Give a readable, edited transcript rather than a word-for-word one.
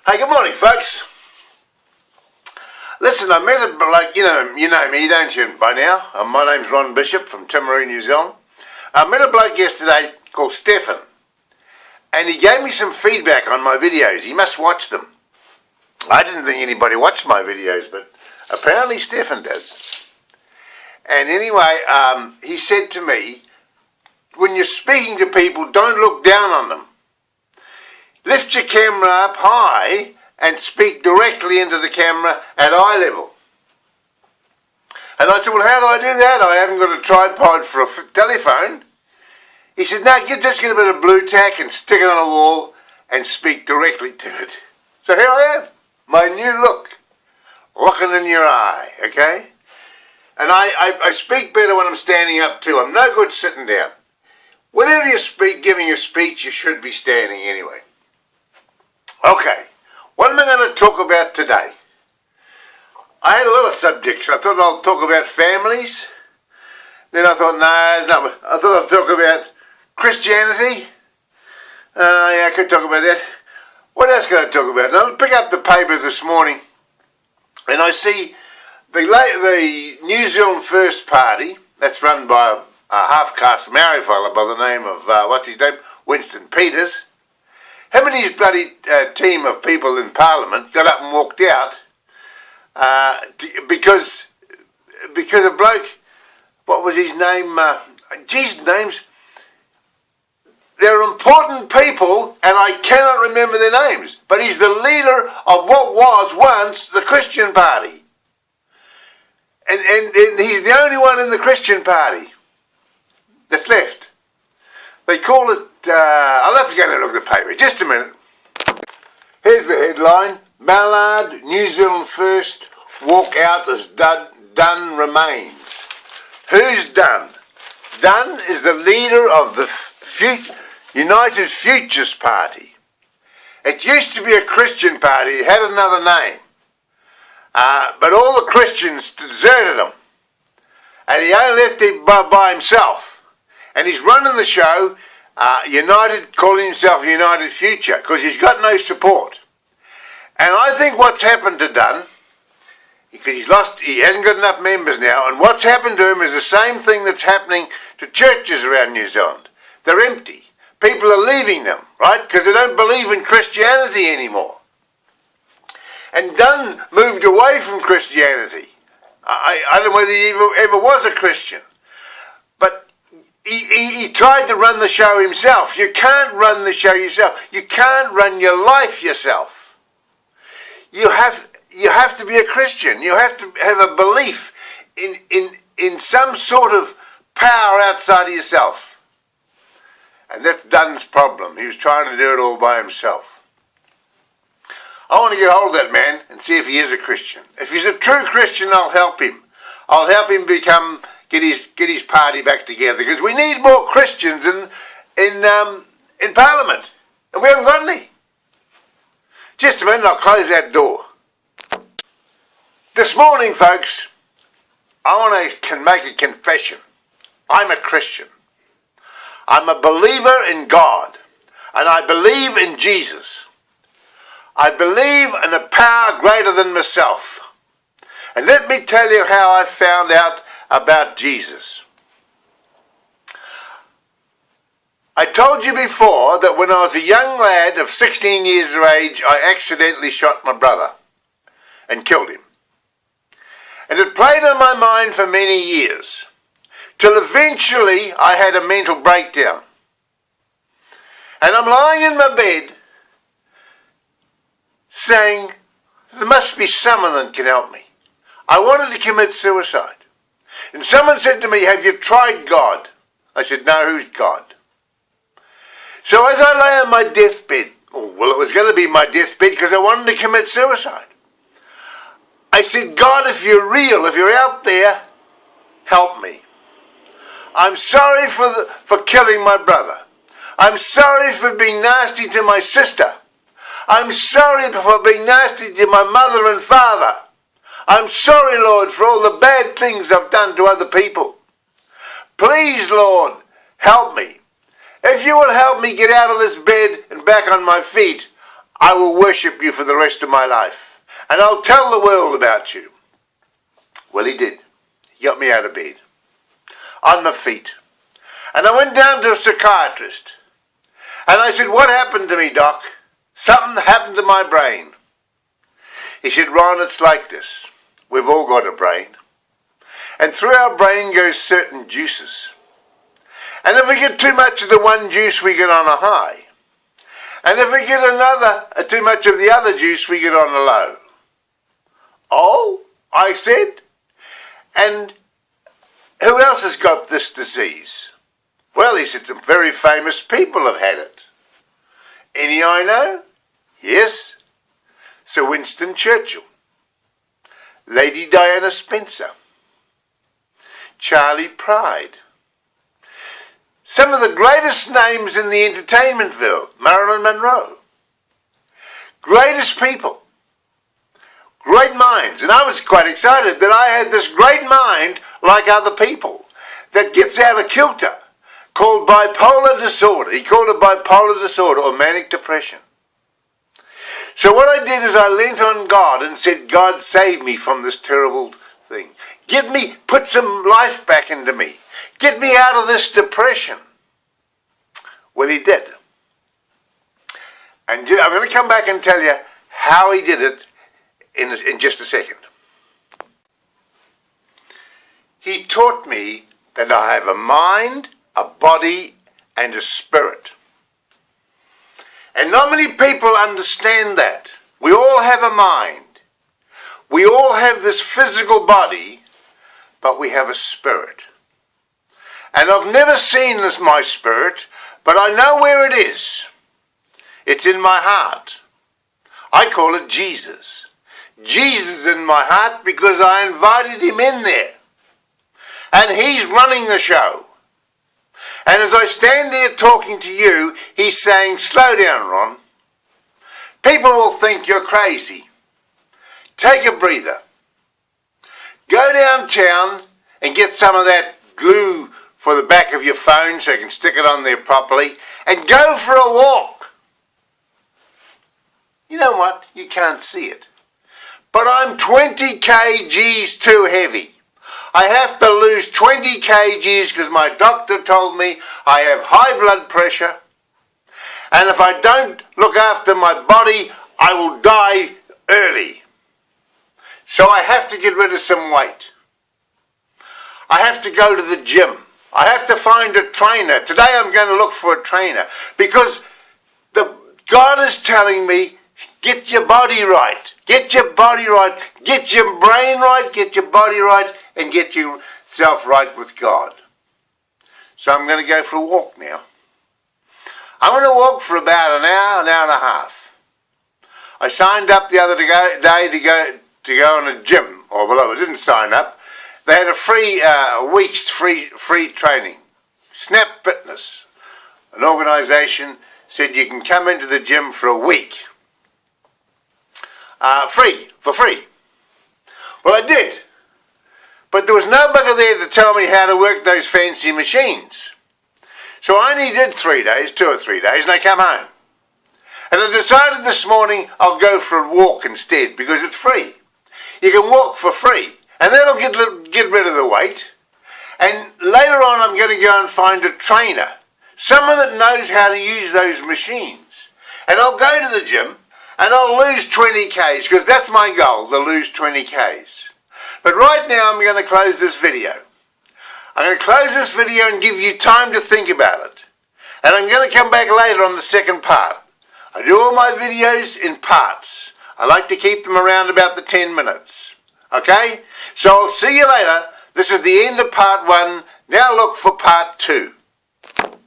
Hey, good morning, folks. Listen, I met a bloke, you know me, don't you, by now? My name's Ron Bishop from Timaru, New Zealand. I met a bloke yesterday called Stephen, and he gave me some feedback on my videos. He must watch them. I didn't think anybody watched my videos, but apparently Stephen does. And anyway, he said to me, when you're speaking to people, don't look down on them. Lift your camera up high and speak directly into the camera at eye level. And I said, well, how do I do that? I haven't got a tripod for a telephone. He said, no, you just get a bit of blue tack and stick it on a wall and speak directly to it. So here I am, my new look, looking in your eye, okay? And I speak better when I'm standing up too. I'm no good sitting down. Whenever you speak, giving a speech, you should be standing anyway. Okay, what am I going to talk about today? I had a lot of subjects. I thought I'll talk about families. Then I thought, no. I thought I'd talk about Christianity. Yeah, I could talk about that. What else can I talk about? Now, I'll pick up the paper this morning, and I see the New Zealand First Party, that's run by a half-caste Maori fella by the name of, Winston Peters. Him and his bloody team of people in Parliament got up and walked out because a bloke, what was his name? Names. They're important people, and I cannot remember their names. But he's the leader of what was once the Christian Party, and he's the only one in the Christian Party that's left. They call it. I'll have to go and look at the paper. Just a minute. Here's the headline. Mallard, New Zealand First, walk out as Dunn remains. Who's Dunn? Dunn is the leader of the United Futures Party. It used to be a Christian party. It had another name. But all the Christians deserted him. And he only left it by himself. And he's running the show, calling himself United Future, because he's got no support. And I think what's happened to Dunn, because he hasn't got enough members now, and what's happened to him is the same thing that's happening to churches around New Zealand. They're empty. People are leaving them, right, because they don't believe in Christianity anymore. And Dunn moved away from Christianity. I don't know whether he ever was a Christian. He tried to run the show himself. You can't run the show yourself. You can't run your life yourself. You have to be a Christian. You have to have a belief in some sort of power outside of yourself. And that's Dunn's problem. He was trying to do it all by himself. I want to get hold of that man and see if he is a Christian. If he's a true Christian, I'll help him. I'll help him get his party back together, because we need more Christians in Parliament, and we haven't got any. Just a minute, I'll close that door. This morning, folks, I want to make a confession. I'm a Christian. I'm a believer in God, and I believe in Jesus. I believe in a power greater than myself. And let me tell you how I found out about Jesus. I told you before that when I was a young lad of 16 years of age, I accidentally shot my brother and killed him. And it played on my mind for many years, till eventually I had a mental breakdown. And I'm lying in my bed saying, there must be someone that can help me. I wanted to commit suicide. And someone said to me, have you tried God? I said, no, who's God? So as I lay on my deathbed, well, it was going to be my deathbed because I wanted to commit suicide. I said, God, if you're real, if you're out there, help me. I'm sorry for killing my brother. I'm sorry for being nasty to my sister. I'm sorry for being nasty to my mother and father. I'm sorry, Lord, for all the bad things I've done to other people. Please, Lord, help me. If you will help me get out of this bed and back on my feet, I will worship you for the rest of my life, and I'll tell the world about you. Well, he did. He got me out of bed, on my feet. And I went down to a psychiatrist. And I said, what happened to me, Doc? Something happened to my brain. He said, Ron, it's like this. We've all got a brain. And through our brain goes certain juices. And if we get too much of the one juice, we get on a high. And if we get too much of the other juice, we get on a low. Oh, I said. And who else has got this disease? Well, he said, some very famous people have had it. Any I know? Yes. Sir Winston Churchill, Lady Diana Spencer, Charlie Pride. Some of the greatest names in the entertainment world, Marilyn Monroe. Greatest people. Great minds. And I was quite excited that I had this great mind like other people that gets out of kilter, called bipolar disorder. He called it bipolar disorder or manic depression. So what I did is I leant on God and said, God, save me from this terrible thing. Put some life back into me. Get me out of this depression. Well, he did. And I'm going to come back and tell you how he did it in just a second. He taught me that I have a mind, a body, and a spirit. And not many people understand that. We all have a mind. We all have this physical body, but we have a spirit. And I've never seen this, my spirit, but I know where it is. It's in my heart. I call it Jesus. Jesus in my heart because I invited him in there. And he's running the show. And as I stand there talking to you, he's saying, slow down, Ron. People will think you're crazy. Take a breather. Go downtown and get some of that glue for the back of your phone so you can stick it on there properly. And go for a walk. You know what? You can't see it. But I'm 20 kgs too heavy. I have to lose 20 kgs because my doctor told me I have high blood pressure. And if I don't look after my body, I will die early. So I have to get rid of some weight. I have to go to the gym. I have to find a trainer. Today I'm going to look for a trainer because God is telling me, get your body right. Get your body right. Get your brain right. Get your body right. And get yourself right with God. So I'm going to go for a walk now. I'm going to walk for about an hour and a half. I signed up the other day to go on a gym. Or well, I didn't sign up. They had a week's free training. Snap Fitness, an organisation, said you can come into the gym for a week. For free. Well, I did. But there was no bugger there to tell me how to work those fancy machines. So I only did 3 days, 2 or 3 days, and I come home. And I decided this morning I'll go for a walk instead because it's free. You can walk for free, and that'll get rid of the weight. And later on I'm going to go and find a trainer, someone that knows how to use those machines. And I'll go to the gym and I'll lose 20 Ks because that's my goal, to lose 20 Ks. But right now I'm going to close this video. I'm going to close this video and give you time to think about it. And I'm going to come back later on the second part. I do all my videos in parts. I like to keep them around about the 10 minutes. Okay? So I'll see you later. This is the end of part 1. Now look for part 2.